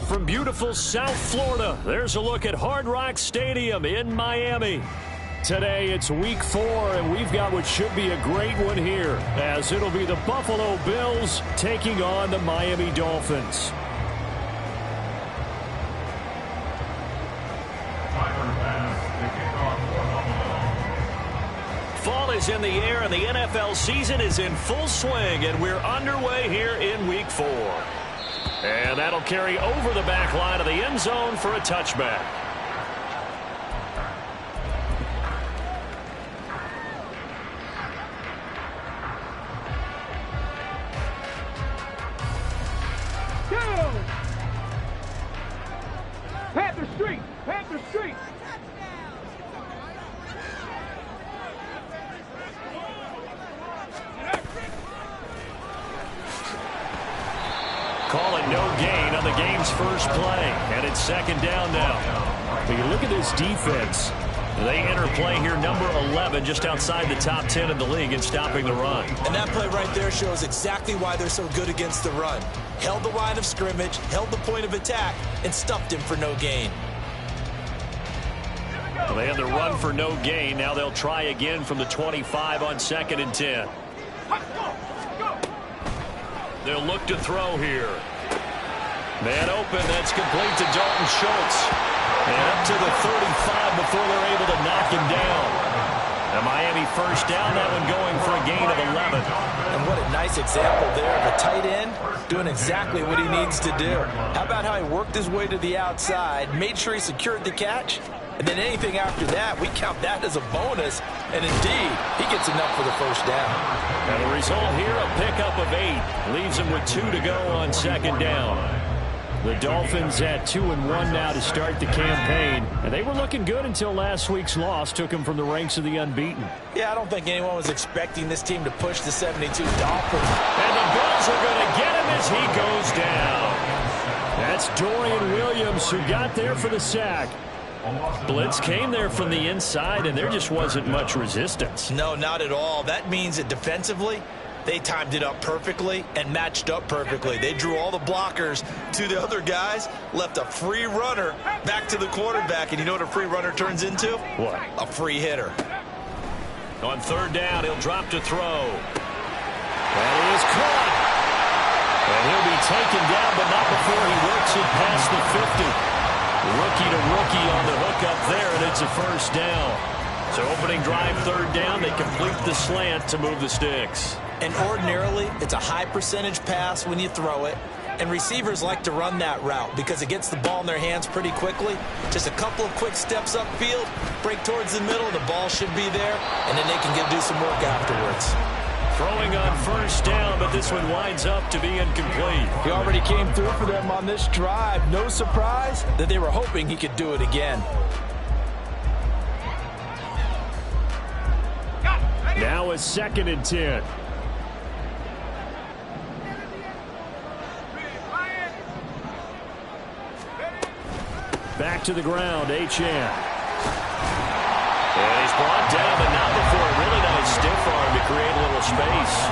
from beautiful South Florida, there's a look at Hard Rock Stadium in Miami. Today it's week 4, and we've got what should be a great one here, as it'll be the Buffalo Bills taking on the Miami Dolphins. Fall is in the air, and the NFL season is in full swing, and we're underway here in week 4. And that'll carry over the back line of the end zone for a touchback. Go! Panther Street! Panther Street! Call it no gain on the game's first play, and it's second down now. But you look at this defense. They enter play here number 11, just outside the top 10 in the league in stopping the run. And that play right there shows exactly why they're so good against the run. Held the line of scrimmage, held the point of attack, and stuffed him for no gain. Well, they had the run for no gain. Now they'll try again from the 25 on 2nd and 10. They'll look to throw here. Man open, that's complete to Dalton Schultz. And up to the 35 before they're able to knock him down. A Miami first down, that one going for a gain of 11. And what a nice example there of a tight end doing exactly what he needs to do. How about how he worked his way to the outside, made sure he secured the catch, and then anything after that, we count that as a bonus. And indeed, he gets enough for the first down. And the result here, a pickup of 8. Leaves him with 2 to go on second down. The Dolphins at 2-1 now to start the campaign. And they were looking good until last week's loss took them from the ranks of the unbeaten. Yeah, I don't think anyone was expecting this team to push the 72 Dolphins. And the Bills are going to get him as he goes down. That's Dorian Williams who got there for the sack. Blitz came there from the inside, and there just wasn't much resistance. No, not at all. That means that defensively, they timed it up perfectly and matched up perfectly. They drew all the blockers to the other guys, left a free runner back to the quarterback. And you know what a free runner turns into? What? A free hitter. On third down, he'll drop to throw. That is caught. And he'll be taken down, but not before he works it past the 50. Rookie to rookie on the hook up there, and it's a first down. So opening drive, third down, they complete the slant to move the sticks. And ordinarily, it's a high percentage pass when you throw it. And receivers like to run that route because it gets the ball in their hands pretty quickly. Just a couple of quick steps upfield, break towards the middle, the ball should be there, and then they can do some work afterwards. Throwing on first down, but this one winds up to be incomplete. He already came through for them on this drive. No surprise that they were hoping he could do it again. Now a 2nd and 10. Back to the ground, Achane. And he's brought down, but not before a really nice stiff arm to create a little space.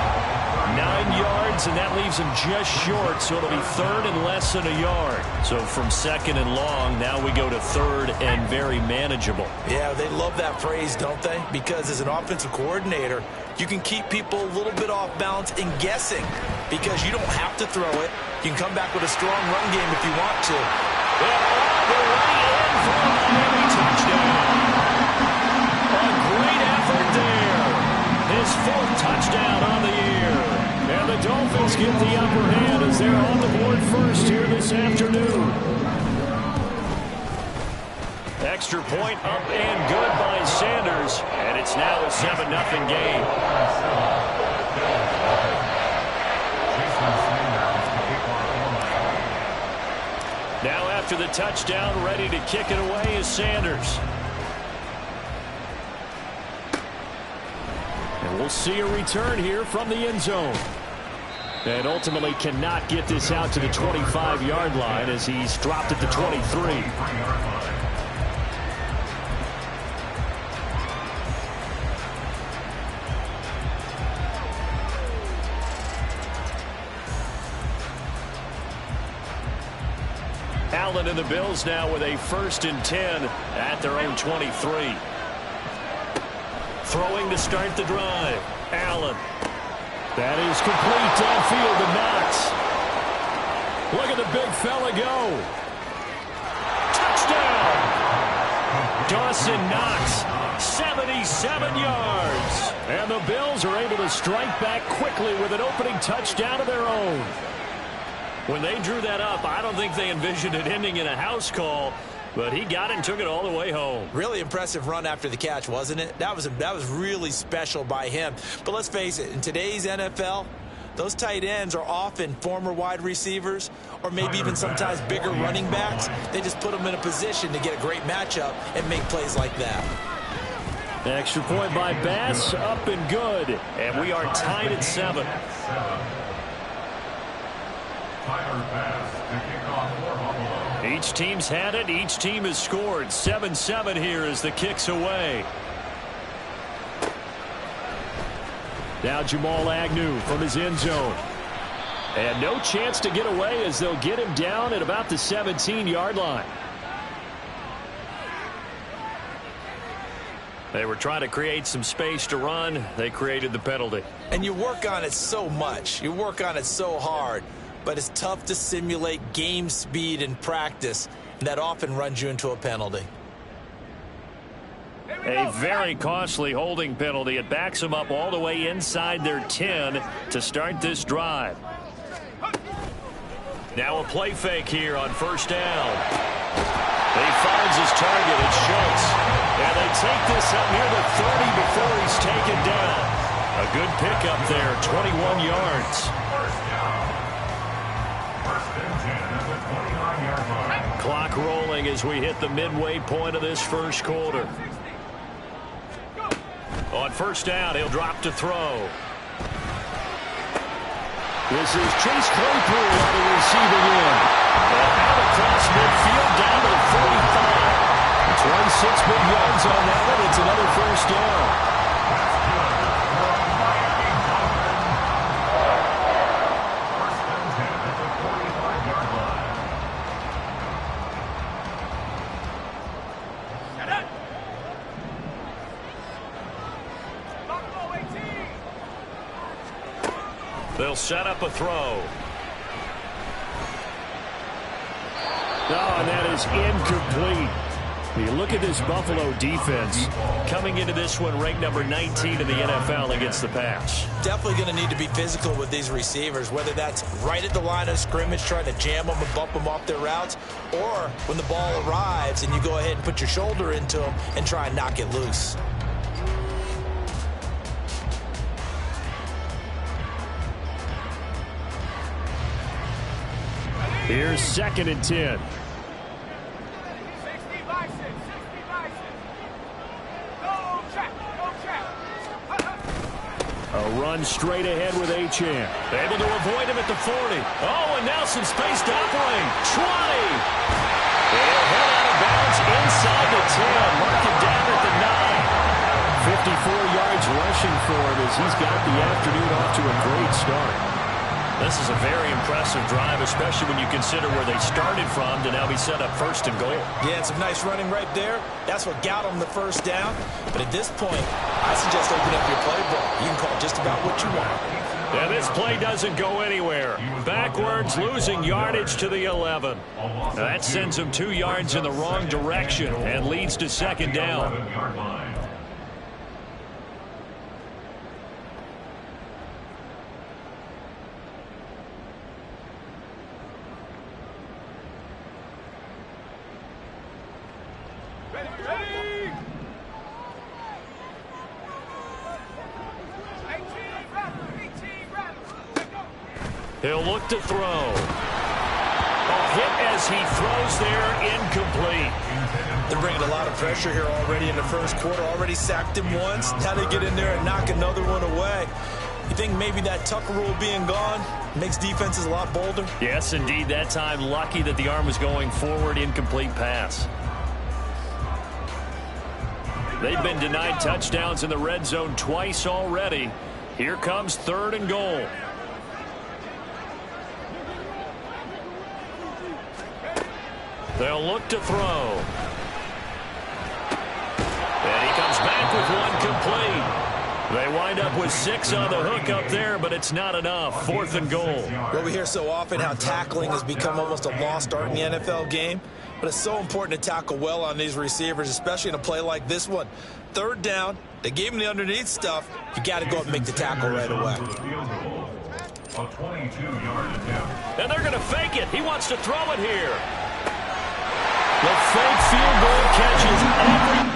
9 yards, and that leaves him just short, so it'll be third and less than a yard. So from 2nd and long, now we go to 3rd and very manageable. Yeah, they love that phrase, don't they? Because as an offensive coordinator, you can keep people a little bit off balance and guessing because you don't have to throw it. You can come back with a strong run game if you want to. And all the way in for a Miami touchdown. A great effort there. His 4th touchdown on the year. And the Dolphins get the upper hand as they're on the board first here this afternoon. Extra point up and good by Sanders. And it's now a 7-0 game. Now after the touchdown, ready to kick it away is Sanders. And we'll see a return here from the end zone. And ultimately cannot get this out to the 25-yard line as he's dropped at the 23. Allen and the Bills now with a 1st and 10 at their own 23. Throwing to start the drive. Allen. That is complete downfield to Knox. Look at the big fella go. Touchdown. Dawson Knox, 77 yards. And the Bills are able to strike back quickly with an opening touchdown of their own. When they drew that up, I don't think they envisioned it ending in a house call, but he got it and took it all the way home. Really impressive run after the catch, wasn't it? That was really special by him. But let's face it, in today's NFL, those tight ends are often former wide receivers or maybe even sometimes bigger running backs. They just put them in a position to get a great matchup and make plays like that. Extra point by Bass, up and good. And we are tied at 7. Each team's had it. Each team has scored. 7-7 here as the kick's away. Now Jamal Agnew from his end zone. And no chance to get away as they'll get him down at about the 17-yard line. They were trying to create some space to run. They created the penalty. And you work on it so much. You work on it so hard. But it's tough to simulate game speed in practice. And that often runs you into a penalty. A very costly holding penalty. It backs them up all the way inside their 10 to start this drive. Now a play fake here on 1st down. He finds his target. It's Schultz. And they take this up near the 30 before he's taken down. A good pickup there, 21 yards. Clock rolling as we hit the midway point of this first quarter. On 1st down, he'll drop to throw. This is Chase Claypool on the receiving end. And out across midfield down to the 45. 26 big yards on that one. It's another 1st down. They'll set up a throw. And that is incomplete. You look at this Buffalo defense coming into this one ranked number 19 in the NFL against the pass. Definitely going to need to be physical with these receivers, whether that's right at the line of scrimmage trying to jam them and bump them off their routes, or when the ball arrives and you go ahead and put your shoulder into them and try and knock it loose. Here's 2nd and 10. A run straight ahead with Achane. Able to avoid him at the 40. Oh, and now some space to operate. 20. They'll head out of bounds inside the 10. Mark it down at the 9. 54 yards rushing for him as he's got the afternoon off to a great start. This is a very impressive drive, especially when you consider where they started from to now be set up 1st and goal. Yeah, some nice running right there. That's what got them the 1st down. But at this point, I suggest open up your playbook. You can call just about what you want. And this play doesn't go anywhere. Backwards, losing yardage to the 11. Now that sends them 2 yards in the wrong direction and leads to 2nd down. He'll look to throw. A hit as he throws there, incomplete. They're bringing a lot of pressure here already in the 1st quarter. Already sacked him once. Now they get in there and knock another one away. You think maybe that Tucker rule being gone makes defenses a lot bolder? Yes, indeed. That time, lucky that the arm was going forward, incomplete pass. They've been denied touchdowns in the red zone twice already. Here comes 3rd and goal. They'll look to throw. And he comes back with one complete. They wind up with 6 on the hook up there, but it's not enough. 4th and goal. Well, we hear so often how tackling has become almost a lost art in the NFL game, but it's so important to tackle well on these receivers, especially in a play like this one. 3rd down, they gave him the underneath stuff. You got to go up and make the tackle right away. And they're going to fake it. He wants to throw it here. The fake field goal catches every...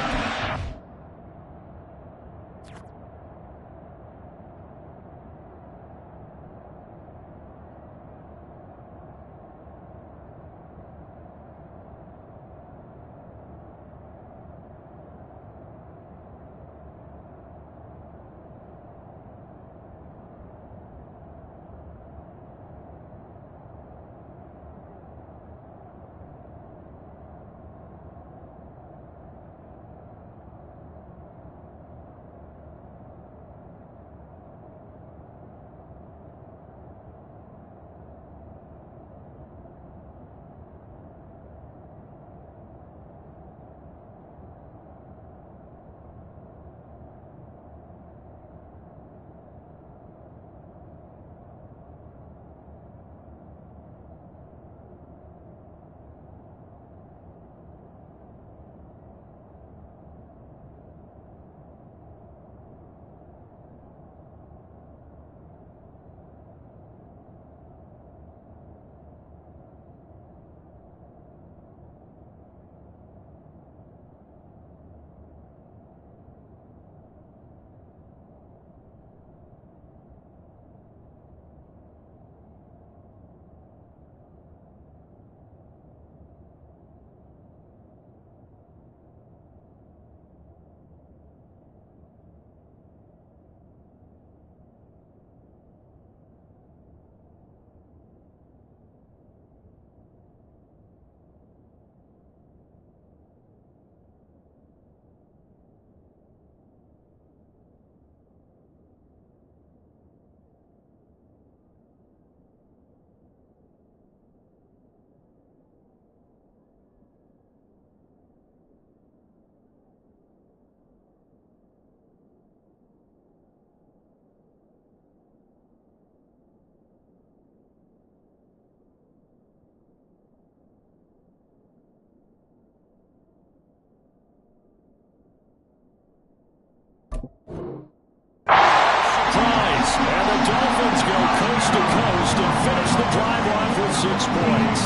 And the Dolphins go coast to coast and finish the drive off with 6 points.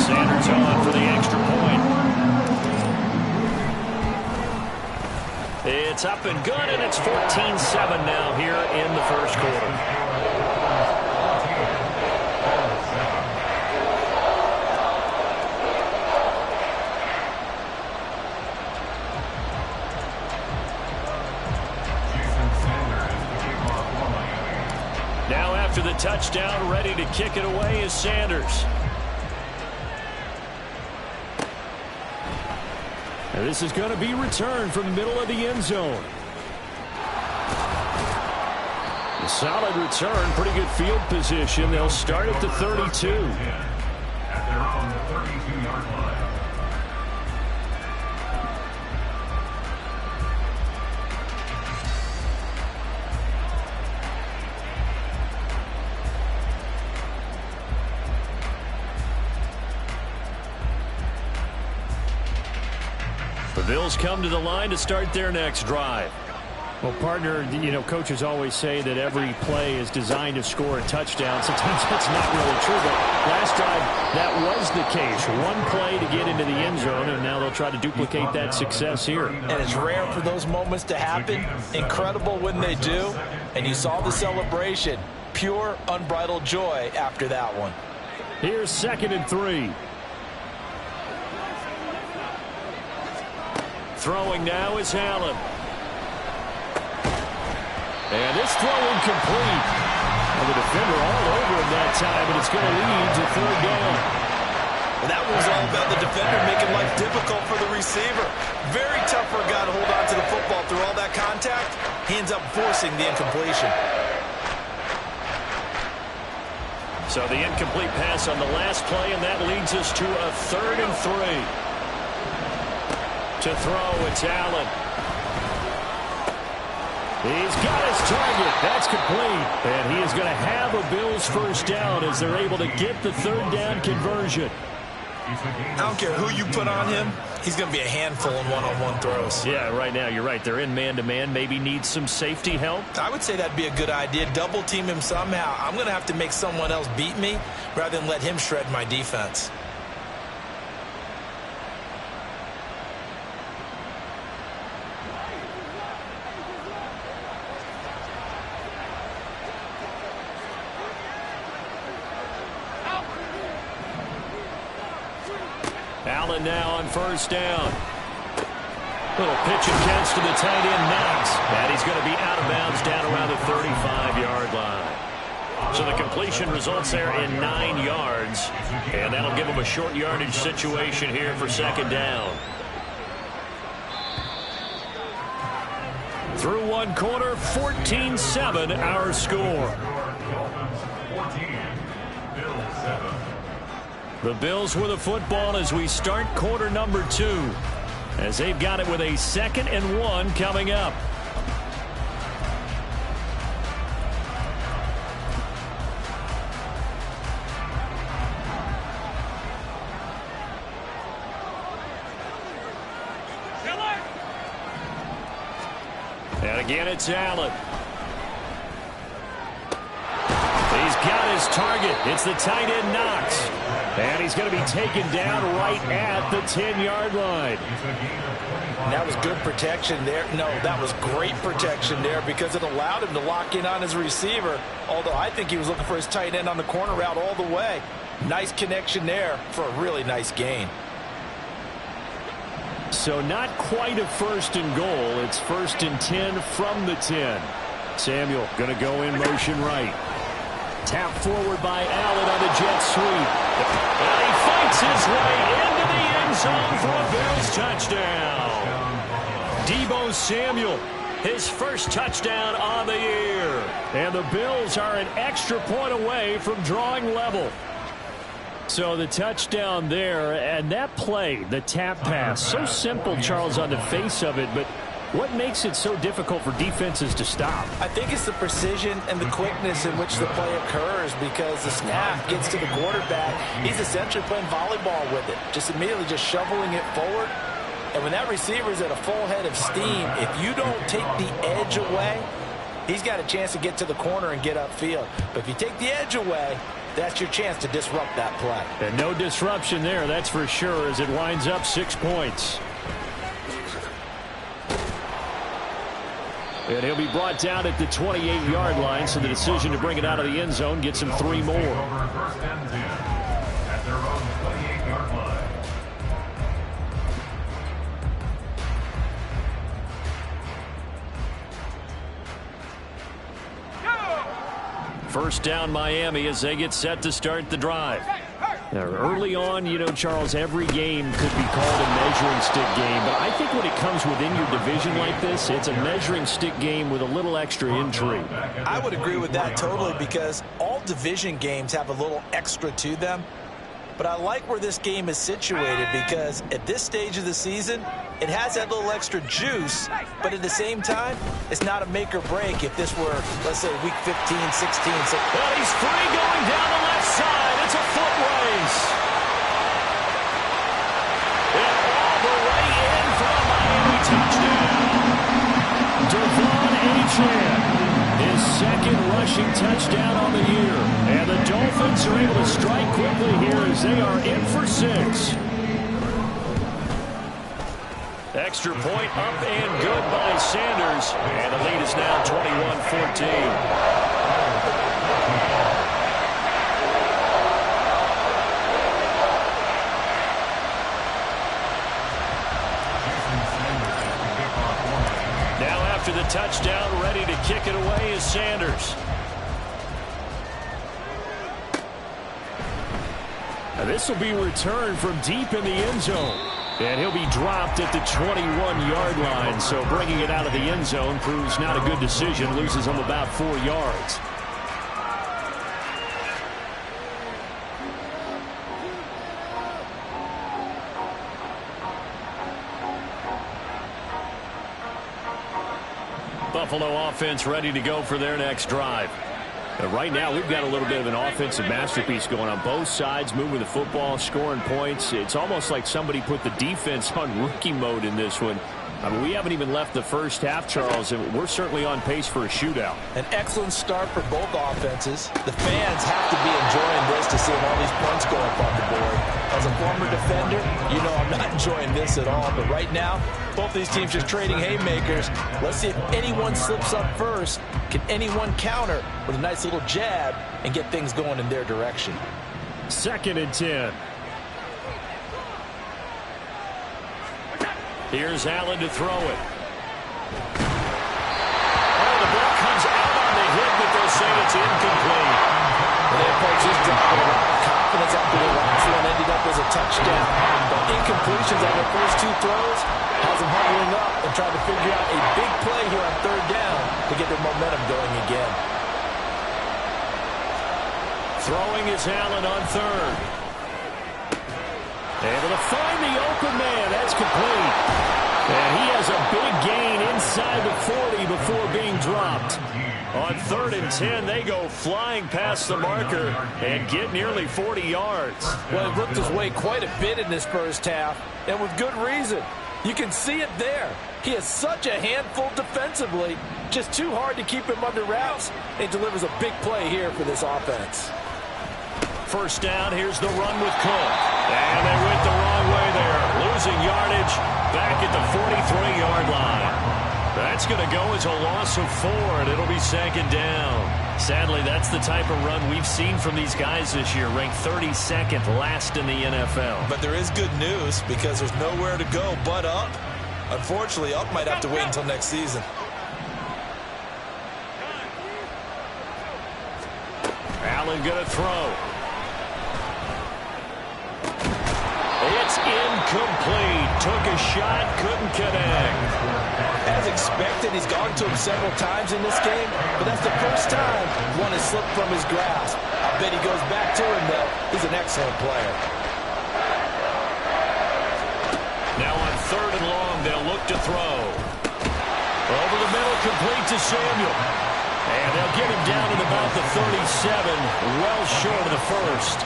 Sanders on for the extra point. It's up and good, and it's 14-7 now here in the first quarter. Now after the touchdown, ready to kick it away is Sanders. And this is going to be returned from the middle of the end zone. A solid return, pretty good field position. They'll start at the 32. At their own 32-yard line. The Bills come to the line to start their next drive. Well, partner, you know, coaches always say that every play is designed to score a touchdown. Sometimes that's not really true, but last drive, that was the case. One play to get into the end zone, and now they'll try to duplicate that success here. And it's rare for those moments to happen. Incredible when they do. And you saw the celebration. Pure, unbridled joy after that one. Here's 2nd and 3. Throwing now is Allen. And this throw incomplete. And the defender all over him that time, and it's going to lead to 3rd down. Well, that was all about the defender making life difficult for the receiver. Very tough for a guy to hold on to the football through all that contact. He ends up forcing the incompletion. So the incomplete pass on the last play, and that leads us to a 3rd and 3. To throw, it's Allen. He's got his target. That's complete. And he is going to have a Bills first down as they're able to get the 3rd down conversion. I don't care who you put on him. He's going to be a handful in one-on-one throws. Yeah, right now, you're right. They're in man-to-man. Maybe need some safety help. I would say that'd be a good idea. Double team him somehow. I'm going to have to make someone else beat me rather than let him shred my defense. Allen now on first down. Little pitch and catch to the tight end, Knox. And he's going to be out of bounds down around the 35-yard line. So the completion results there in 9 yards. And that'll give him a short yardage situation here for 2nd down. Through 1 quarter, 14-7 our score. 14, Bills 7. The Bills with the football as we start quarter number 2. As they've got it with a 2nd and 1 coming up. And again, it's Allen. He's got his target. It's the tight end, Knox. And he's going to be taken down right at the 10-yard line. And that was good protection there. No, that was great protection there because it allowed him to lock in on his receiver. Although I think he was looking for his tight end on the corner route all the way. Nice connection there for a really nice gain. So not quite a 1st and goal. It's 1st and 10 from the 10. Samuel going to go in motion right. Tap forward by Allen on the jet sweep. And he fights his way into the end zone for a Bills touchdown. Deebo Samuel, his first touchdown on the year. And the Bills are an extra point away from drawing level. So the touchdown there, and that play, the tap pass, so simple, Charles, on the face of it, but what makes it so difficult for defenses to stop? I think it's the precision and the quickness in which the play occurs because the snap gets to the quarterback. He's essentially playing volleyball with it, just immediately just shoveling it forward. And when that receiver is at a full head of steam, if you don't take the edge away, he's got a chance to get to the corner and get upfield. But if you take the edge away, that's your chance to disrupt that play. And no disruption there, that's for sure, as it winds up 6 points. And he'll be brought down at the 28-yard line, so the decision to bring it out of the end zone gets him 3 more. Over 1st and 10 at their own 28-yard line. First down Miami as they get set to start the drive. Now, early on, you know, Charles, every game could be called a measuring stick game, but I think when it comes within your division like this, it's a measuring stick game with a little extra intrigue. I would agree with that totally because all division games have a little extra to them. But I like where this game is situated because at this stage of the season, it has that little extra juice, but at the same time, it's not a make or break if this were, let's say, week 15, 16. Well, he's free going down the left side. It's a foot race. And all the way in for a Miami touchdown. Devon Achane, his 2nd rushing touchdown on the year. And the Dolphins are able to strike quickly here as they are in for 6. Extra point up and good by Sanders. And the lead is now 21-14. Now after the touchdown, ready to kick it away is Sanders. Now this will be returned from deep in the end zone. And he'll be dropped at the 21-yard line. So bringing it out of the end zone proves not a good decision. Loses him about 4 yards. Buffalo offense ready to go for their next drive. Right now, we've got a little bit of an offensive masterpiece going on both sides, moving the football, scoring points. It's almost like somebody put the defense on rookie mode in this one. I mean, we haven't even left the first half, Charles, and we're certainly on pace for a shootout. An excellent start for both offenses. The fans have to be enjoying this to see all these points go up on the board. As a former defender, you know I'm not enjoying this at all. But right now, both these teams just trading haymakers. Let's see if anyone slips up first. Can anyone counter with a nice little jab and get things going in their direction? 2nd and 10. Here's Allen to throw it. Oh, the ball comes out on the hit, but they'll say it's incomplete. The approach is dropping a lot of confidence after the last one ended up as a touchdown. But incompletions on their first 2 throws has them huddling up and trying to figure out a big play here on 3rd down to get their momentum going again. Throwing is Allen on 3rd. Able to find the open man. That's complete. And he has a big gain inside the 40 before being dropped. On 3rd and 10, they go flying past the marker and get nearly 40 yards. Well, he worked his way quite a bit in this first half, and with good reason. You can see it there. He is such a handful defensively. Just too hard to keep him under wraps. He delivers a big play here for this offense. 1st down, here's the run with Cook. And they went the wrong way there. Losing yardage back at the 43-yard line. That's going to go as a loss of 4, and it'll be 2nd down. Sadly, that's the type of run we've seen from these guys this year, ranked 32nd last in the NFL. But there is good news because there's nowhere to go but up. Unfortunately, up might have to wait until next season. Allen going to throw. It's incomplete. Took a shot, couldn't connect. As expected, he's gone to him several times in this game, but that's the first time one has slipped from his grasp. I bet he goes back to him, though. He's an excellent player. Now on 3rd and long, they'll look to throw. Over the middle, complete to Samuel. And they'll get him down at about the 37, well short of the first.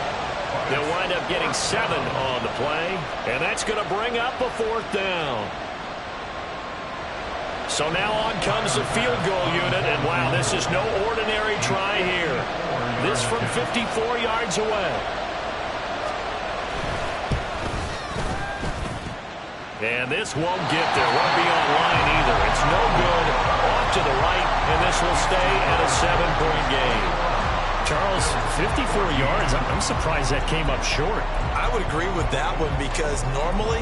They'll wind up getting 7 on the play, and that's going to bring up a 4th down. So now on comes the field goal unit, and wow, this is no ordinary try here. This from 54 yards away. And this won't get there. Won't be on line either. It's no good. Off to the right, and this will stay at a 7-point game. Charles, 54 yards. I'm surprised that came up short. I would agree with that one because normally,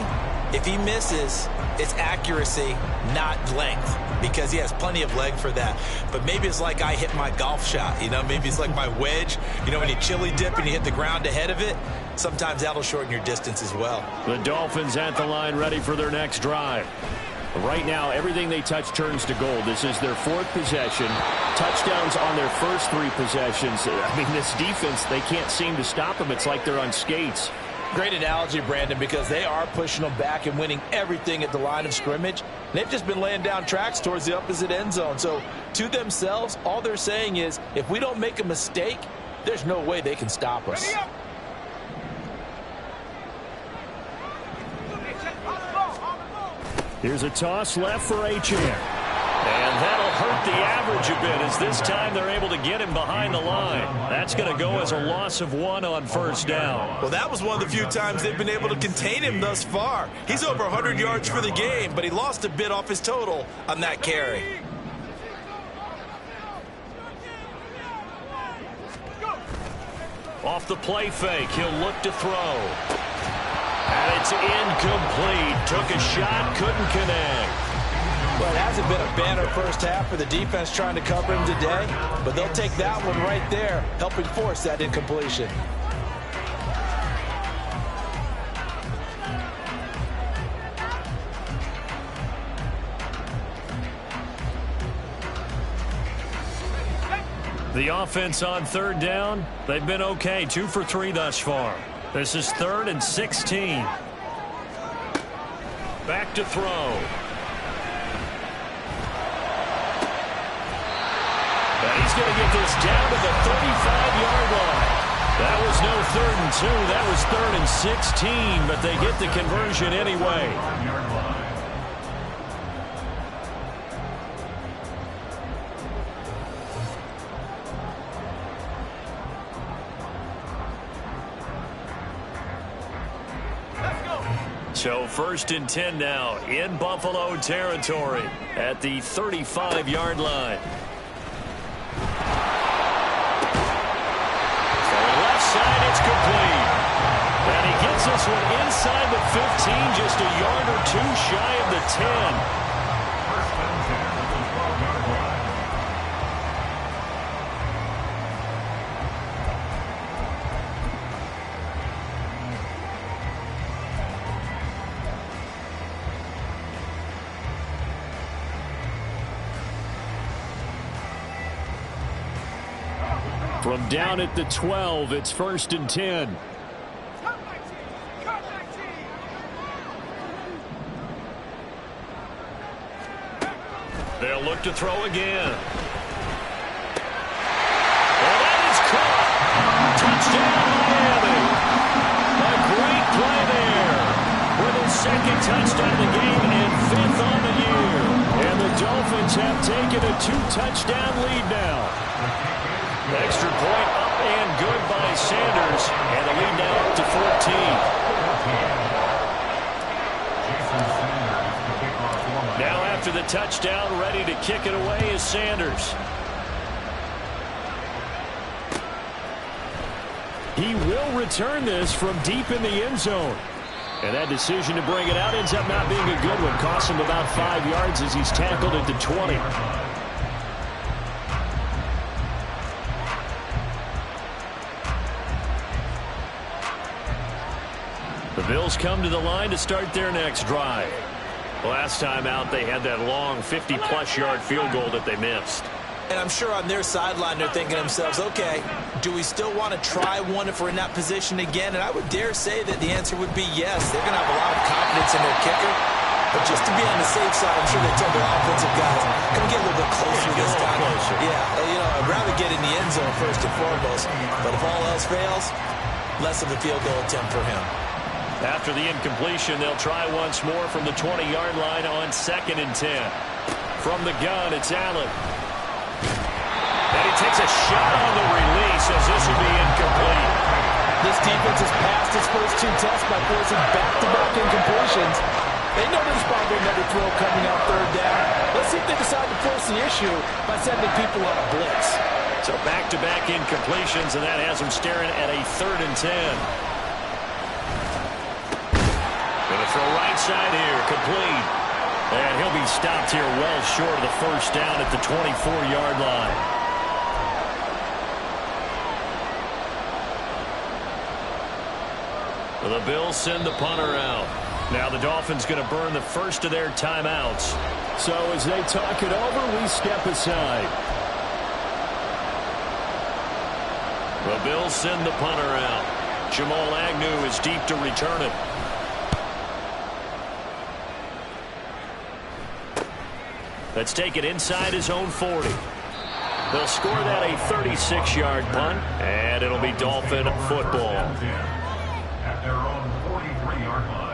if he misses, it's accuracy, not length, because he has plenty of leg for that. But maybe it's like I hit my golf shot, you know? Maybe it's like my wedge. You know, when you chili dip and you hit the ground ahead of it, sometimes that'll shorten your distance as well. The Dolphins at the line ready for their next drive. Right now, everything they touch turns to gold. This is their 4th possession. Touchdowns on their first 3 possessions. I mean, this defense, they can't seem to stop them. It's like they're on skates. Great analogy, Brandon, because they are pushing them back and winning everything at the line of scrimmage. They've just been laying down tracks towards the opposite end zone. So, to themselves, all they're saying is, if we don't make a mistake, there's no way they can stop us. Here's a toss left for Achane. And that'll hurt the average a bit as this time they're able to get him behind the line. That's going to go as a loss of 1 on 1st down. Well, that was one of the few times they've been able to contain him thus far. He's over 100 yards for the game, but he lost a bit off his total on that carry. Off the play fake, he'll look to throw. And it's incomplete. Took a shot, couldn't connect. Well, it hasn't been a banner first half for the defense trying to cover him today, but they'll take that one right there, helping force that incompletion. The offense on 3rd down, they've been okay. 2 for 3 thus far. This is 3rd and 16. Back to throw. from the 35-yard line. That was no 3rd and 2. That was 3rd and 16, but they get the conversion anyway. So 1st and 10 now in Buffalo territory at the 35-yard line. From the left side, it's complete. And he gets this one inside the 15, just a yard or two shy of the 10. From down at the 12, it's 1st and 10. They'll look to throw again. And that is caught. Touchdown, Miami. A great play there. With his 2nd touchdown of the game and 5th on the year. And the Dolphins have taken a 2-touchdown lead now. Extra point up and good by Sanders. And the lead now up to 14. Now after the touchdown, ready to kick it away is Sanders. He will return this from deep in the end zone. And that decision to bring it out ends up not being a good one. Costs him about 5 yards as he's tackled at the 20. The Bills come to the line to start their next drive. Last time out, they had that long 50-plus yard field goal that they missed. And I'm sure on their sideline they're thinking to themselves, okay, do we still want to try one if we're in that position again? And I would dare say that the answer would be yes. They're going to have a lot of confidence in their kicker. But just to be on the safe side, I'm sure they tell their offensive guys, come get a little bit closer this time. Yeah, I'd rather get in the end zone first and foremost. But if all else fails, less of a field goal attempt for him. After the incompletion, they'll try once more from the 20-yard line on 2nd and 10. From the gun, it's Allen. And he takes a shot on the release as this will be incomplete. This defense has passed its first 2 tests by forcing back-to-back incompletions. They know there's probably another throw coming on 3rd down. Let's see if they decide to force the issue by sending people on a blitz. So back-to-back incompletions, and that has them staring at a 3rd and 10. Going to throw right side here, complete. And he'll be stopped here well short of the 1st down at the 24-yard line. The Bills send the punter out. Now the Dolphins going to burn the first of their timeouts. So as they talk it over, we step aside. The Bills send the punter out. Jamal Agnew is deep to return it. Let's take it inside his own 40. They'll score that a 36-yard punt, and it'll be Dolphin football. At their own 43-yard line.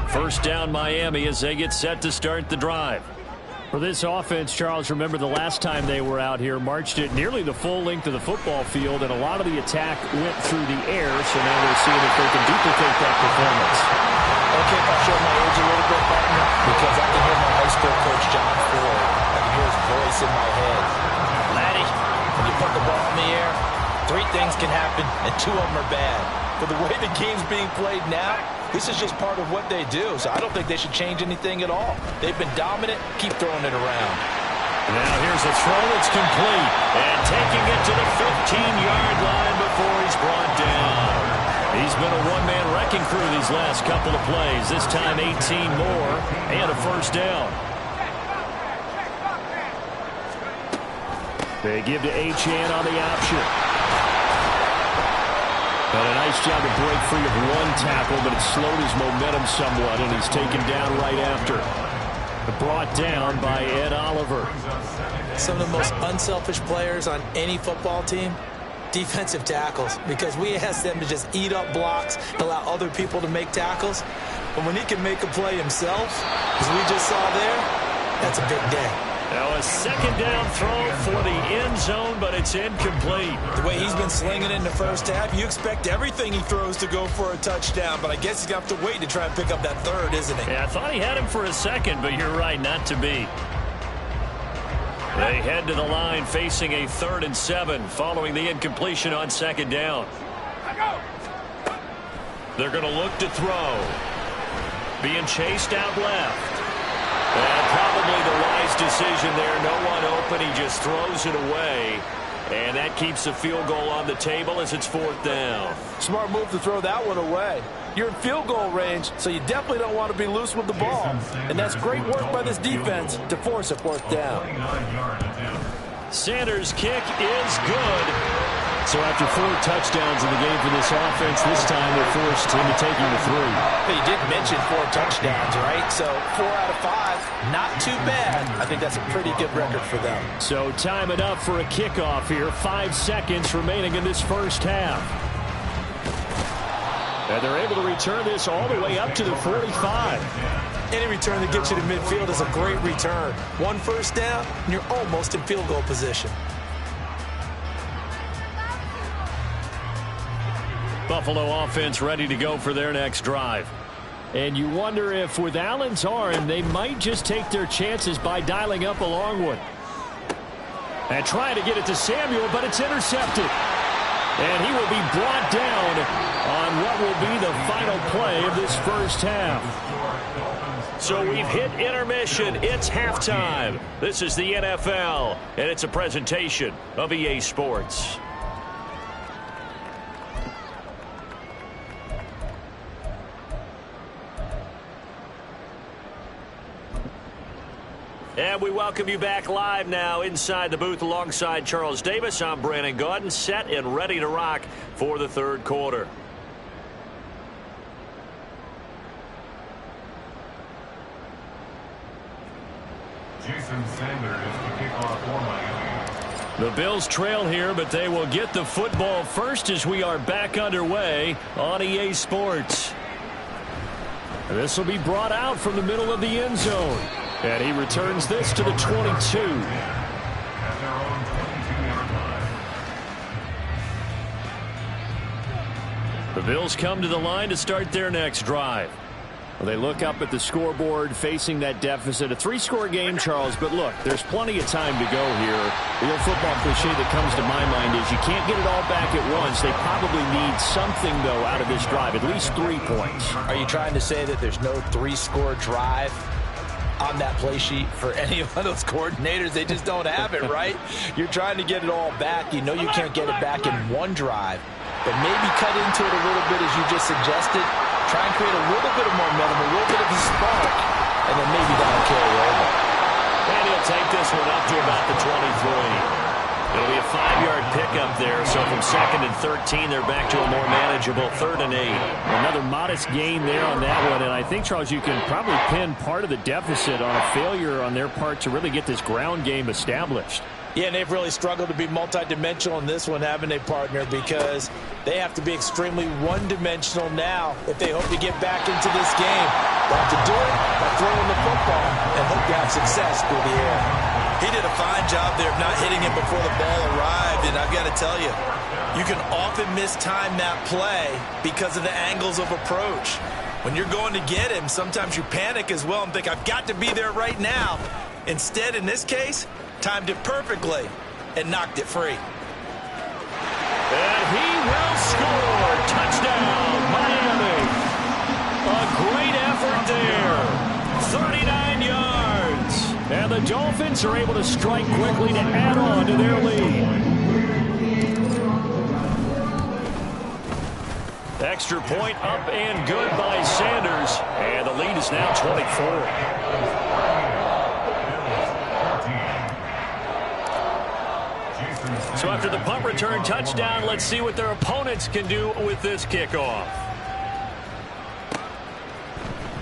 First down Miami as they get set to start the drive. For this offense, Charles, remember the last time they were out here, marched it nearly the full length of the football field, and a lot of the attack went through the air, so now they're seeing if they can duplicate that performance. Okay, if I show my age a little bit, partner, because I can hear my high school coach, John Ford. I can hear his voice in my head. Laddie, when you put the ball in the air, 3 things can happen, and 2 of them are bad. For the way the game's being played now, this is just part of what they do, so I don't think they should change anything at all. They've been dominant. Keep throwing it around. Now here's a throw that's complete. And taking it to the 15-yard line before he's brought down. He's been a one-man wrecking crew these last couple of plays. This time 18 more and a first down. They give to Achane on the option. And a nice job to break free of one tackle, but it slowed his momentum somewhat, and he's taken down right after. Brought down by Ed Oliver. Some of the most unselfish players on any football team, defensive tackles, because we ask them to just eat up blocks, allow other people to make tackles. But when he can make a play himself, as we just saw there, that's a big day. Now a second down throw for the end zone, but it's incomplete. The way he's been slinging in the first half, you expect everything he throws to go for a touchdown, but I guess he's going to have to wait to try and pick up that third, isn't he? Yeah, I thought he had him for a second, but you're right, not to be. They head to the line facing a 3rd and 7 following the incompletion on second down. They're going to look to throw. Being chased out left. And probably the wise decision there. No one open. He just throws it away. And that keeps the field goal on the table as it's 4th down. Smart move to throw that one away. You're in field goal range, so you definitely don't want to be loose with the ball. And that's great work by this defense to force a 4th down. Sanders' kick is good. So after 4 touchdowns in the game for this offense, this time they're forced into taking the 3. But you did mention 4 touchdowns, right? So 4 out of 5, not too bad. I think that's a pretty good record for them. So time it up for a kickoff here. 5 seconds remaining in this first half. And they're able to return this all the way up to the 45. Any return that gets you to midfield is a great return. 1 first down, and you're almost in field goal position. Buffalo offense ready to go for their next drive. And you wonder if with Allen's arm, they might just take their chances by dialing up a long one. And trying to get it to Samuel, but it's intercepted. And he will be brought down on what will be the final play of this first half. So we've hit intermission. It's halftime. This is the NFL, and it's a presentation of EA Sports. And we welcome you back live now inside the booth alongside Charles Davis. I'm Brandon Gaudin, set and ready to rock for the 3rd quarter. Jason Sanders to kick off for Miami. The Bills trail here, but they will get the football first as we are back underway on EA Sports. This will be brought out from the middle of the end zone. And he returns this to the 22. At their own 22-yard line. The Bills come to the line to start their next drive. Well, they look up at the scoreboard facing that deficit. A 3-score game, Charles, but look, there's plenty of time to go here. The old football cliche that comes to my mind is you can't get it all back at once. They probably need something, though, out of this drive, at least 3 points. Are you trying to say that there's no 3-score drive on that play sheet for any of those coordinators? They just don't have it, right? You're trying to get it all back. You know you can't get it back in one drive, but maybe cut into it a little bit as you just suggested. Try and create a little bit of momentum, a little bit of a spark, and then maybe that'll carry over. And he'll take this one up to about the 23. It'll be a 5-yard pickup there, so from 2nd and 13, they're back to a more manageable 3rd and 8. Another modest gain there on that one, and I think, Charles, you can probably pin part of the deficit on a failure on their part to really get this ground game established. Yeah, and they've really struggled to be multidimensional in this one, haven't they, partner? Because they have to be extremely one-dimensional now if they hope to get back into this game. They'll have to do it by throwing the football and hope to have success through the air. He did a fine job there of not hitting him before the ball arrived, and I've got to tell you, you can often mistime that play because of the angles of approach. When you're going to get him, sometimes you panic as well and think, I've got to be there right now. Instead, in this case, timed it perfectly and knocked it free. And he will score. Touchdown, Miami. A great effort there. 39 yards. And the Dolphins are able to strike quickly to add on to their lead. Extra point up and good by Sanders. And the lead is now 24. after the punt return touchdown, let's see what their opponents can do with this kickoff.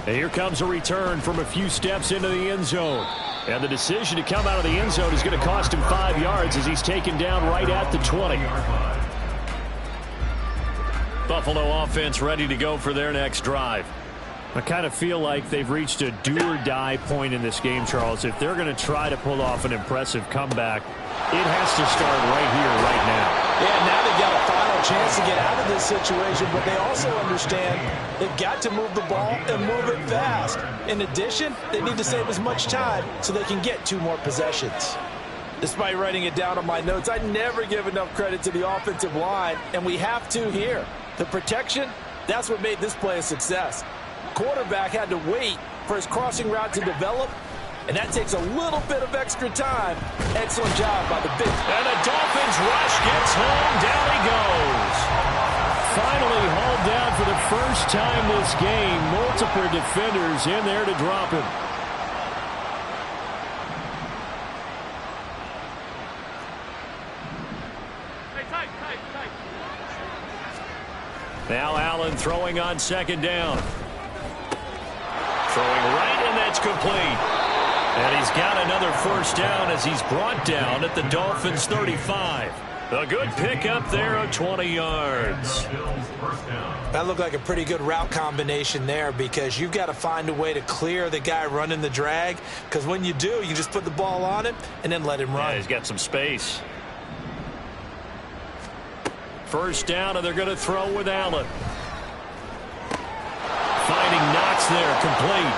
And here comes a return from a few steps into the end zone. And the decision to come out of the end zone is going to cost him 5 yards as he's taken down right at the 20. Buffalo offense ready to go for their next drive. I kind of feel like they've reached a do-or-die point in this game, Charles. If they're going to try to pull off an impressive comeback, it has to start right here, right now. Yeah, now they've got a final chance to get out of this situation, but they also understand they've got to move the ball and move it fast. In addition, they need to save as much time so they can get 2 more possessions. Despite writing it down on my notes, I never give enough credit to the offensive line, and we have to here. The protection, that's what made this play a success. Quarterback had to wait for his crossing route to develop, and that takes a little bit of extra time. Excellent job by the big. And the Dolphins rush gets home. Down he goes. Finally hauled down for the first time this game. Multiple defenders in there to drop him. Now Allen throwing on second down. Throwing right, and that's complete. And he's got another first down as he's brought down at the Dolphins' 35. A good pickup there of 20 yards. That looked like a pretty good route combination there because you've got to find a way to clear the guy running the drag, because when you do, you just put the ball on him and then let him run. Yeah, he's got some space. First down, and they're going to throw with Allen. Finding Knox there, complete.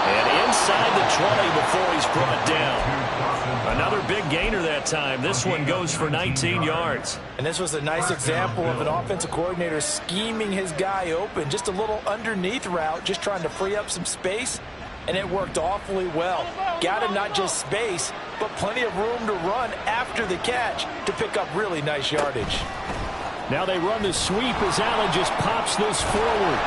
And inside the 20 before he's brought down. Another big gainer that time. This one goes for 19 yards. And this was a nice example of an offensive coordinator scheming his guy open. Just a little underneath route, just trying to free up some space. And it worked awfully well. Got him not just space, but plenty of room to run after the catch to pick up really nice yardage. Now they run the sweep as Allen just pops this forward.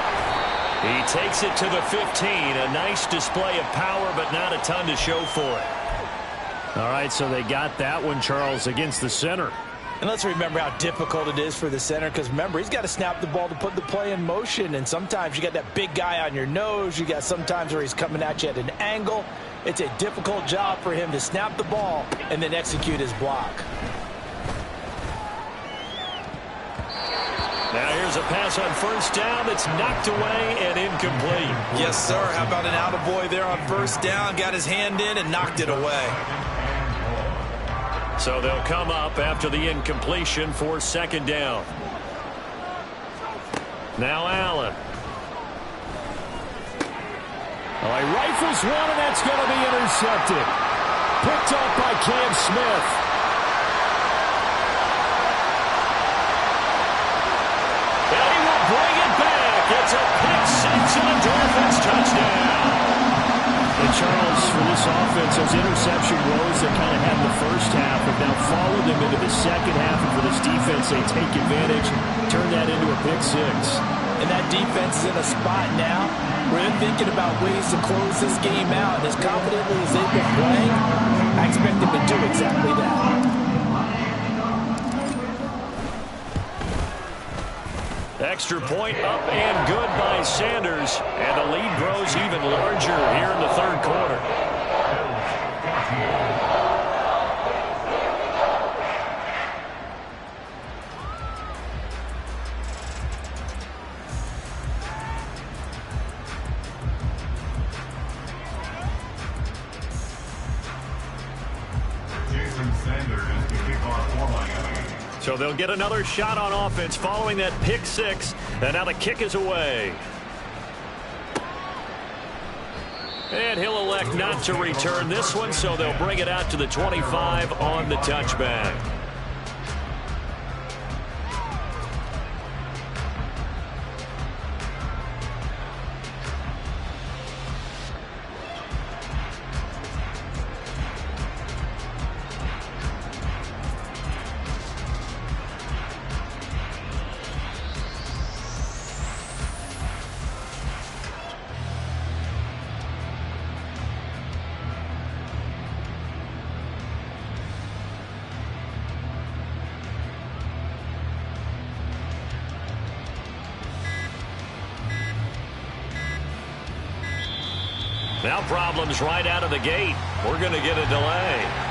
He takes it to the 15. A nice display of power, but not a ton to show for it. All right, so they got that one, Charles, against the center. And let's remember how difficult it is for the center, because remember, he's got to snap the ball to put the play in motion, and sometimes you got that big guy on your nose. You got sometimes where he's coming at you at an angle. It's a difficult job for him to snap the ball and then execute his block. Now here's a pass on first down that's knocked away and incomplete. Yes, sir. How about an attaboy there on first down? Got his hand in and knocked it away. So they'll come up after the incompletion for second down. Now Allen. Oh, he rifles one, and that's going to be intercepted. Picked up by Cam Smith. And he will bring it back. It's a pick six and a Dolphins touchdown. And Charles, for this offense, those interception woes that kind of had in the first half have now followed them into the second half. And for this defense, they take advantage, turn that into a pick six. And that defense is in a spot now where they're thinking about ways to close this game out. And as confidently as they've been playing, I expect them to do exactly that. Extra point up and good by Sanders. And the lead grows even larger here in the third quarter. So they'll get another shot on offense following that pick six. And now the kick is away. And he'll elect not to return this one, so they'll bring it out to the 25 on the touchback. Now problems right out of the gate. We're going to get a delay.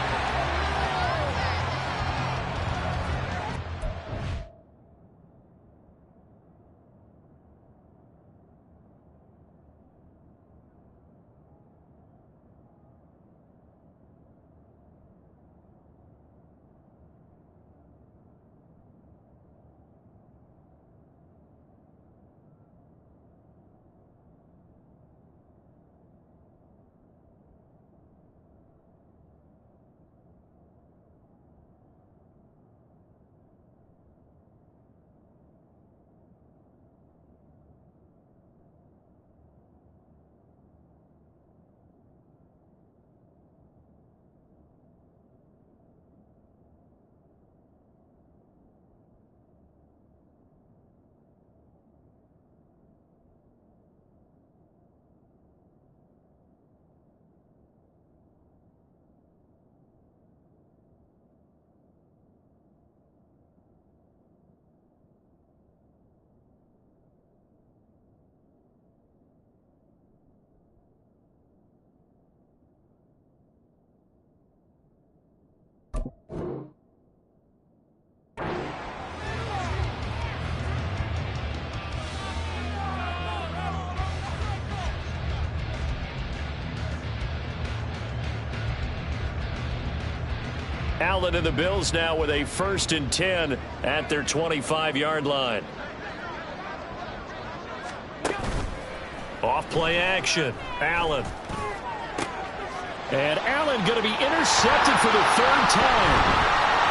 Allen and the Bills now with a 1st and 10 at their 25-yard line. Off play action. Allen. And Allen going to be intercepted for the 3rd time.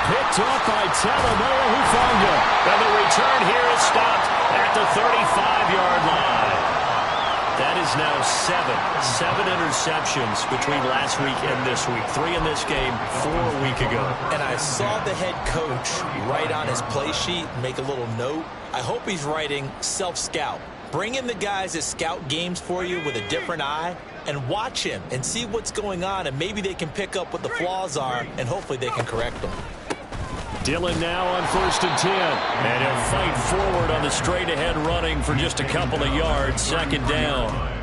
Picked off by Talavera Hufanga. And the return here is stopped at the 35-yard line. That is now 7 interceptions between last week and this week. 3 in this game, 4 a week ago. And I saw the head coach write on his play sheet, make a little note. I hope he's writing self-scout. Bring in the guys that scout games for you with a different eye and watch him and see what's going on, and maybe they can pick up what the flaws are, and hopefully they can correct them. Dillon now on 1st and 10. And he'll fight forward on the straight-ahead running for just a couple of yards. 2nd down.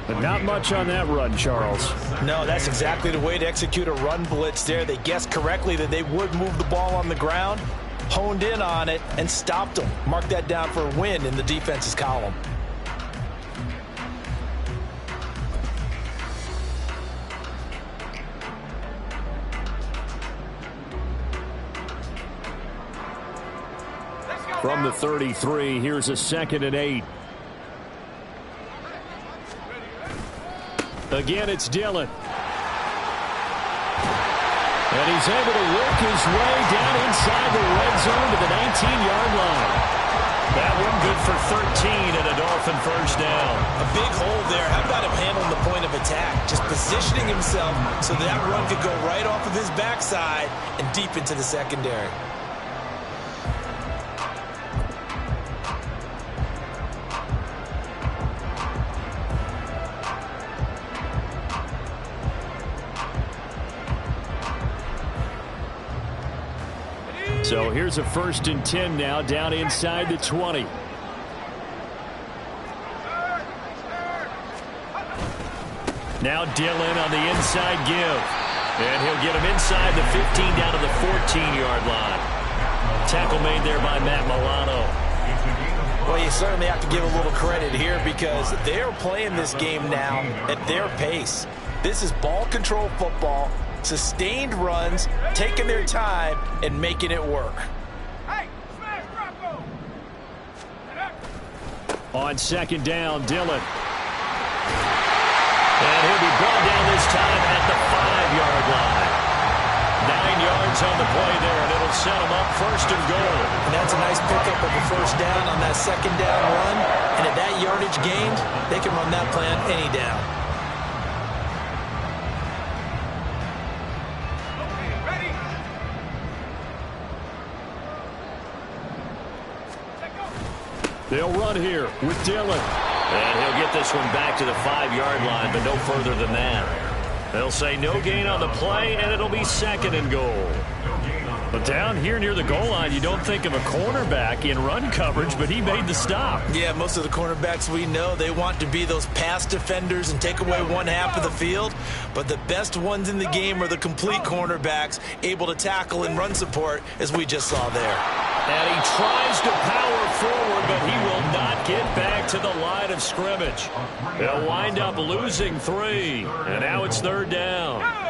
But not much on that run, Charles. No, that's exactly the way to execute a run blitz there. They guessed correctly that they would move the ball on the ground, honed in on it, and stopped them. Mark that down for a win in the defense's column. From the 33, here's a 2nd and 8. Again, it's Dillon. And he's able to work his way down inside the red zone to the 19-yard line. That one good for 13 and a Dolphin 1st down. A big hole there. How about him handling the point of attack? Just positioning himself so that run could go right off of his backside and deep into the secondary. So here's a 1st and 10 now down inside the 20. Now Dillon on the inside give. And he'll get him inside the 15 down to the 14-yard line. Tackle made there by Matt Milano. Well, you certainly have to give a little credit here because they're playing this game now at their pace. This is ball control football. Sustained runs, taking their time, and making it work. On 2nd down, Dillon. And he'll be brought down this time at the 5-yard line. 9 yards on the play there, and it'll set him up 1st and goal. And that's a nice pickup of a 1st down on that 2nd down run. And at that yardage gained, they can run that plan any down. They'll run here with Dillon. And he'll get this one back to the 5-yard line, but no further than that. They'll say no gain on the play, and it'll be 2nd and goal. But down here near the goal line, you don't think of a cornerback in run coverage, but he made the stop. Yeah, most of the cornerbacks we know, they want to be those pass defenders and take away one half of the field. But the best ones in the game are the complete cornerbacks, able to tackle and run support, as we just saw there. And he tries to power forward, but he will not get back to the line of scrimmage. They'll wind up losing 3, and now it's 3rd down.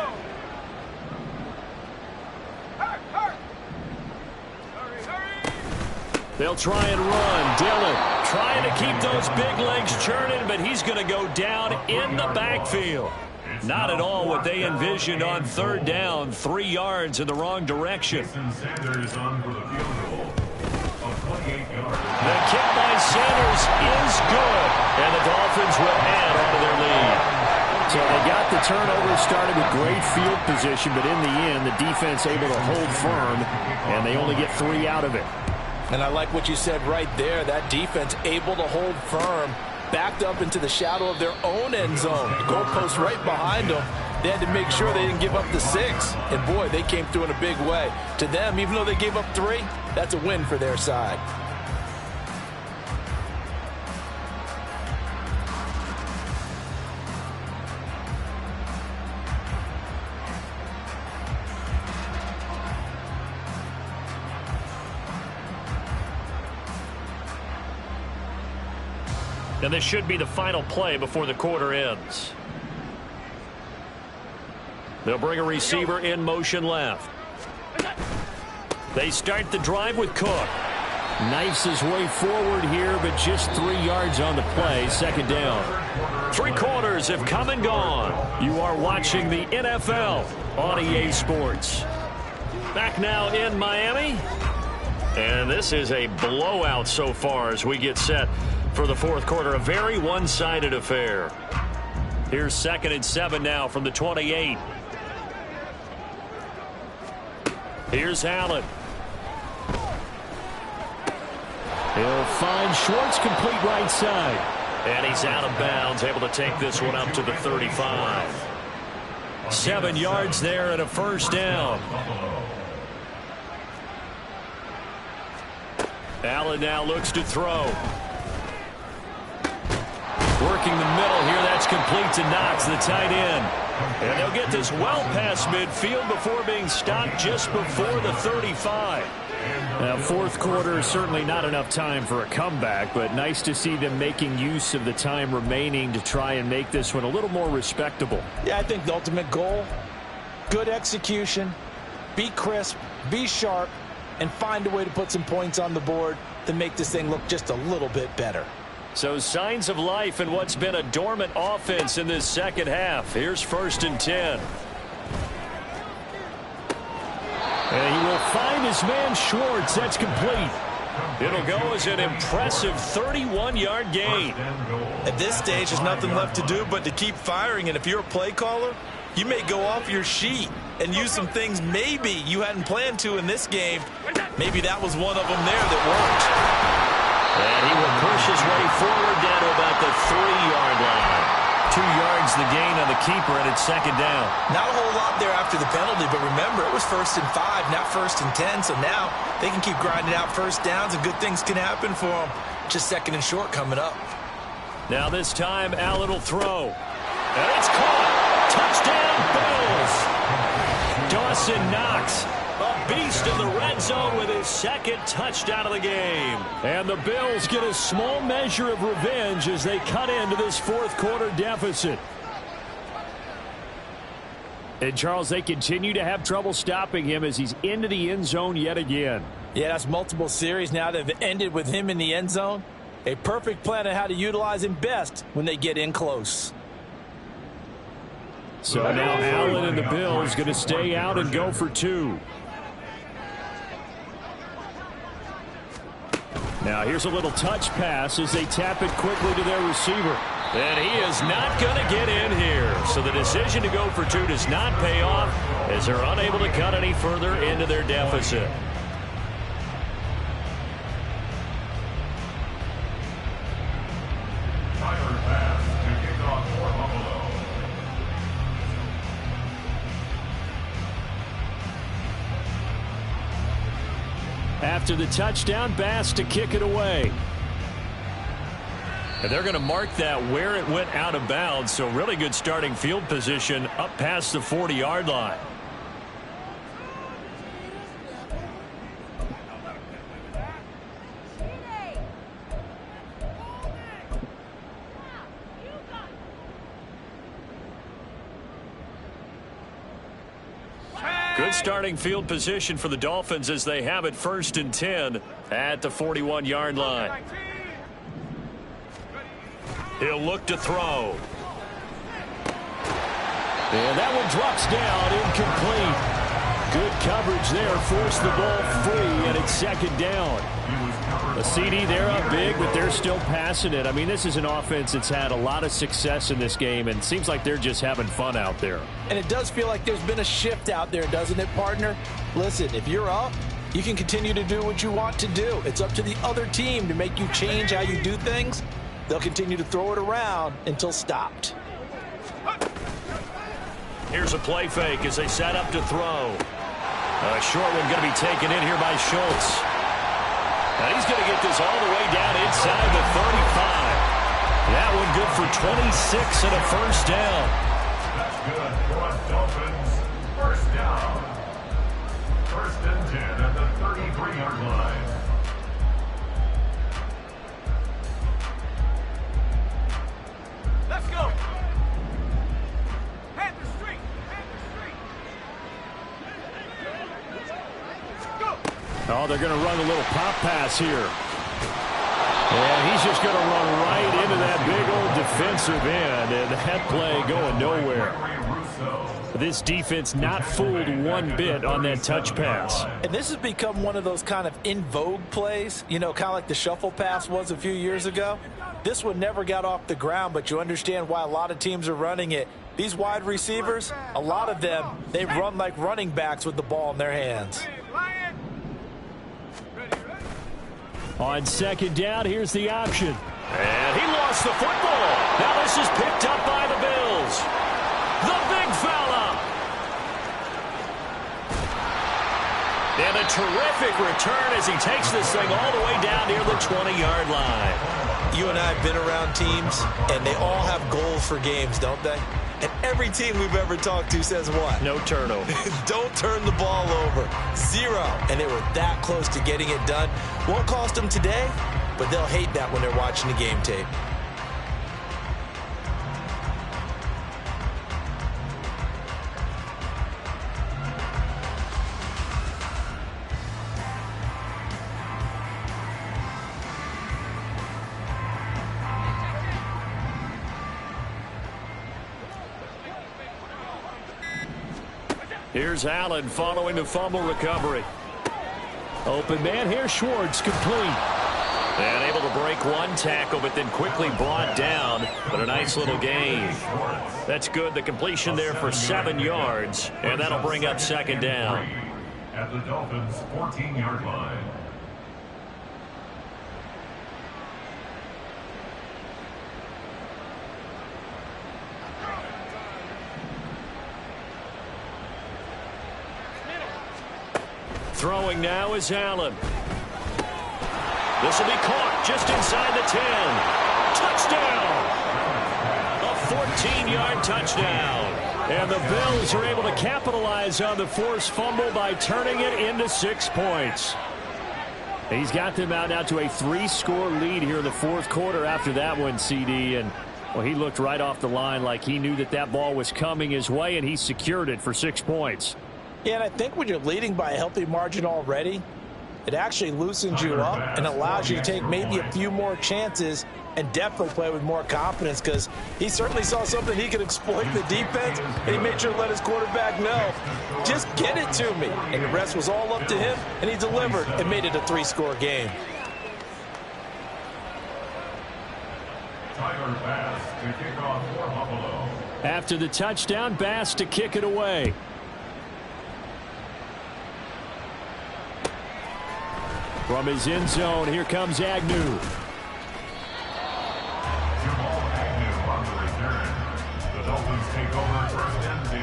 They'll try and run. Dillon trying to keep those big legs churning, but he's going to go down in the backfield. Not at all what they envisioned on 3rd down. 3 yards in the wrong direction. Sanders on for the field goal of 28 yards. The kick by Sanders is good, and the Dolphins will add on to their lead. So they got the turnover started with great field position, but in the end, the defense able to hold firm, and they only get 3 out of it. And I like what you said right there. That defense able to hold firm, backed up into the shadow of their own end zone. The goalpost right behind them. They had to make sure they didn't give up the 6. And, boy, they came through in a big way. To them, even though they gave up 3, that's a win for their side. And this should be the final play before the quarter ends. They'll bring a receiver in motion left. They start the drive with Cook. Knifes his way forward here, but just 3 yards on the play. 2nd down. 3 quarters have come and gone. You are watching the NFL on EA Sports. Back now in Miami. And this is a blowout so far as we get set for the 4th quarter. A very one-sided affair. Here's 2nd and 7 now from the 28. Here's Allen. He'll find Schwartz complete right side. And he's out of bounds, able to take this one up to the 35. 7 yards there and a 1st down. Allen now looks to throw. Working the middle here, that's complete to Knox, the tight end. And they'll get this well past midfield before being stopped just before the 35. Now, 4th quarter, certainly not enough time for a comeback, but nice to see them making use of the time remaining to try and make this one a little more respectable. Yeah, I think the ultimate goal, good execution, be crisp, be sharp, and find a way to put some points on the board to make this thing look just a little bit better. So signs of life in what's been a dormant offense in this 2nd half. Here's 1st and 10. And he will find his man Schwartz. That's complete. It'll go as an impressive 31-yard gain. At this stage, there's nothing left to do but to keep firing. And if you're a play caller, you may go off your sheet and use some things maybe you hadn't planned to in this game. Maybe that was one of them there that worked. And he will push his way forward down to about the 3-yard line. 2 yards the gain on the keeper, and it's 2nd down. Not a whole lot there after the penalty, but remember, it was 1st and 5, not 1st and 10. So now they can keep grinding out 1st downs, and good things can happen for them. Just 2nd and short coming up. Now this time, Allen will throw. And it's caught. Touchdown, Bills. Dawson Knox, a beast in the red zone with his 2nd touchdown of the game. And the Bills get a small measure of revenge as they cut into this 4th quarter deficit. And, Charles, they continue to have trouble stopping him as he's into the end zone yet again. Yeah, that's multiple series now that have ended with him in the end zone. A perfect plan on how to utilize him best when they get in close. So now Allen and the Bills going to stay out and go for 2. Now here's a little touch pass as they tap it quickly to their receiver. And he is not going to get in here. So the decision to go for 2 does not pay off as they're unable to cut any further into their deficit. After the touchdown, Bass to kick it away. And they're going to mark that where it went out of bounds, so really good starting field position up past the 40-yard line. Good starting field position for the Dolphins as they have it 1st and 10 at the 41-yard line. He'll look to throw. And that one drops down, incomplete. Good coverage there, forced the ball free, and it's 2nd down. A CD, they're up big, but they're still passing it. I mean, this is an offense that's had a lot of success in this game, and it seems like they're just having fun out there. And it does feel like there's been a shift out there, doesn't it, partner? Listen, if you're up, you can continue to do what you want to do. It's up to the other team to make you change how you do things. They'll continue to throw it around until stopped. Here's a play fake as they set up to throw. A short one going to be taken in here by Schultz. And he's going to get this all the way down inside the 35. That one good for 26 and a 1st down. That's good for us Dolphins. 1st down. 1st and 10 at the 33-yard line. Let's go. Panther Street. Panther Street. Go. Oh, they're going to run a little pop pass here. And he's just going to run right into that big old defensive end, and that play going nowhere. This defense not fooled one bit on that touch pass. And this has become one of those kind of in vogue plays, you know, kind of like the shuffle pass was a few years ago. This one never got off the ground, but you understand why a lot of teams are running it. These wide receivers, a lot of them, they run like running backs with the ball in their hands. On 2nd down, here's the option. And he lost the football. Now this is picked up by the Bills. The big fella. And a terrific return as he takes this thing all the way down near the 20-yard line. You and I have been around teams, and they all have goals for games, don't they? And every team we've ever talked to says what? No turnover. Don't turn the ball over. 0. And they were that close to getting it done. Won't cost them today, but they'll hate that when they're watching the game tape. Here's Allen following the fumble recovery. Open man here, Schwartz, complete. And able to break one tackle, but then quickly brought down. But a nice little gain. That's good. The completion there for 7 yards. And that'll bring up 2nd down. At the Dolphins' 14-yard line. Throwing now is Allen. This will be caught just inside the 10. Touchdown! A 14-yard touchdown. And the Bills are able to capitalize on the forced fumble by turning it into 6 points. He's got them out now to a 3-score lead here in the 4th quarter after that one, CD. And, well, he looked right off the line like he knew that that ball was coming his way, and he secured it for 6 points. Yeah, and I think when you're leading by a healthy margin already, it actually loosens you up and allows you to take maybe a few more chances and definitely play with more confidence, because he certainly saw something he could exploit the defense, and he made sure to let his quarterback know, just get it to me. And the rest was all up to him, and he delivered and made it a 3-score game. Tyler Bass to kick off for Buffalo. After the touchdown, Bass to kick it away. From his end zone, here comes Agnew. Jamal Agnew on the return. The Dolphins take over 1st and 10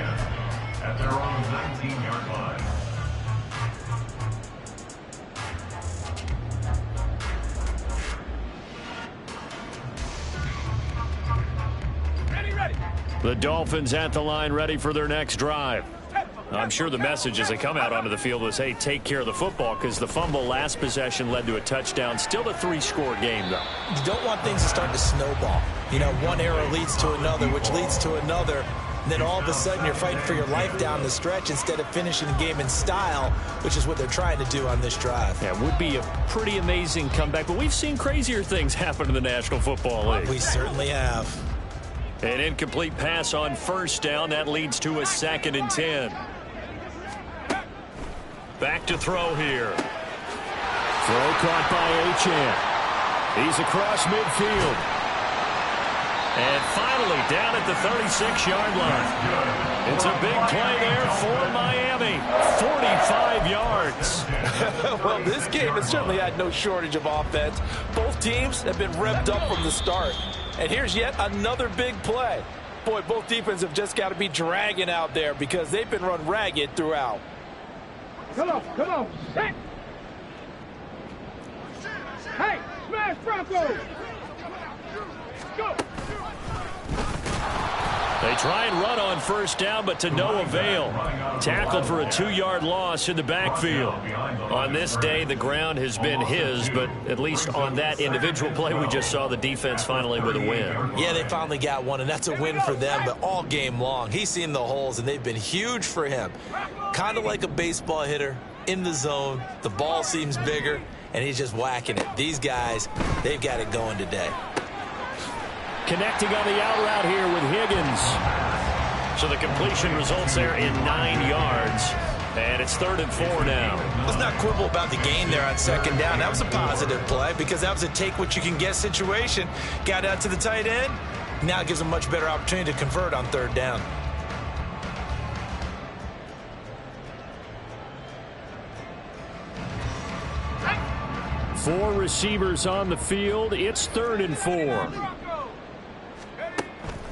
at their own 19-yard line. The Dolphins at the line, ready for their next drive. I'm sure the message as they come out onto the field was, hey, take care of the football, because the fumble last possession led to a touchdown. Still a 3-score game, though. You don't want things to start to snowball. You know, one error leads to another, which leads to another. And then all of a sudden you're fighting for your life down the stretch instead of finishing the game in style, which is what they're trying to do on this drive. Yeah, it would be a pretty amazing comeback, but we've seen crazier things happen in the National Football League. We certainly have. An incomplete pass on first down. That leads to a 2nd and 10. Back to throw here. Throw caught by Achane. He's across midfield. And finally down at the 36-yard line. It's a big play there for Miami. 45 yards. Well, this game has certainly had no shortage of offense. Both teams have been revved up from the start. And here's yet another big play. Boy, both defenses have just got to be dragging out there because they've been run ragged throughout. Come on. Hey! Hey, smash Broncos! Go! They try and run on first down, but to no avail. Tackled for a 2-yard loss in the backfield. On this day, the ground has been his, but at least on that individual play, we just saw the defense finally with a win. Yeah, they finally got one, and that's a win for them, but all game long, he's seen the holes, and they've been huge for him. Kind of like a baseball hitter in the zone. The ball seems bigger, and he's just whacking it. These guys, they've got it going today. Connecting on the out route here with Higgins. So the completion results there in 9 yards. And it's 3rd and 4 now. Let's not quibble about the gain there on 2nd down. That was a positive play because that was a take-what-you-can-get situation. Got out to the tight end. Now it gives them a much better opportunity to convert on 3rd down. Four receivers on the field. It's 3rd and 4.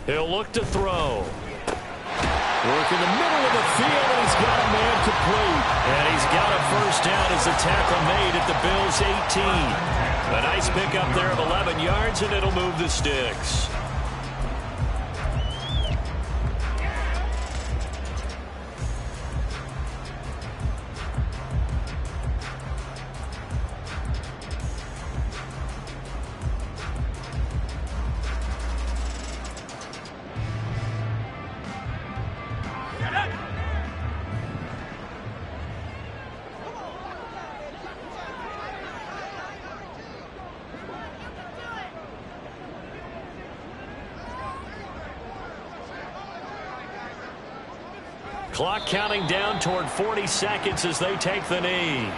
He'll look to throw. Work in the middle of the field, and he's got a man complete. And he's got a first down as the tackle made at the Bills' 18. A nice pickup there of 11 yards, and it'll move the sticks. Clock counting down toward 40 seconds as they take the knee.